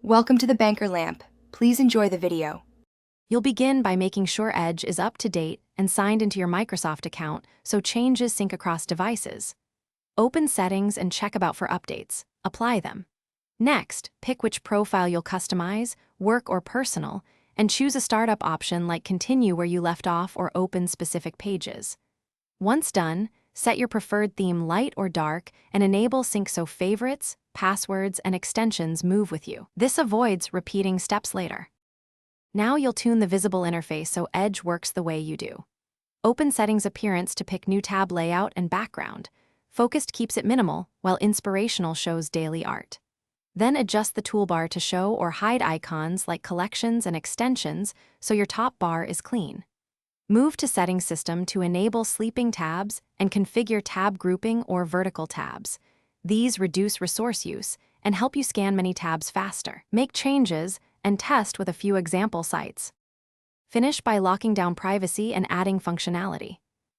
Welcome to the Banker Lamp. Please enjoy the video. You'll begin by making sure Edge is up to date and signed into your Microsoft account so changes sync across devices. Open Settings and check About for updates. Apply them. Next, pick which profile you'll customize, work or personal, and choose a startup option like Continue where you left off or Open specific pages. Once done, set your preferred theme light or dark and enable sync so favorites, passwords, and extensions move with you. This avoids repeating steps later. Now you'll tune the visible interface so Edge works the way you do. Open Settings Appearance to pick new tab layout and background. Focused keeps it minimal, while Inspirational shows daily art. Then adjust the toolbar to show or hide icons like collections and extensions so your top bar is clean. Move to Settings System to enable sleeping tabs and configure tab grouping or vertical tabs. These reduce resource use and help you scan many tabs faster. Make changes and test with a few example sites. Finish by locking down privacy and adding functionality.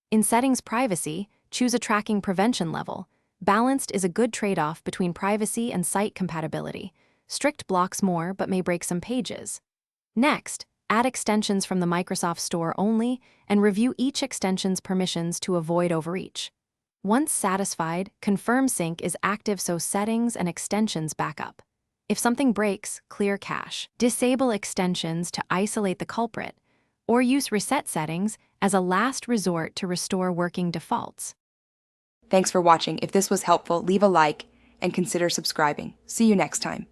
In Settings Privacy, choose a tracking prevention level. Balanced is a good trade-off between privacy and site compatibility. Strict blocks more but may break some pages. Next, add extensions from the Microsoft Store only and review each extension's permissions to avoid overreach. Once satisfied, Confirm Sync is active so settings and extensions back up. If something breaks, clear cache. Disable extensions to isolate the culprit, or use Reset Settings as a last resort to restore working defaults. Thanks for watching. If this was helpful, leave a like and consider subscribing. See you next time.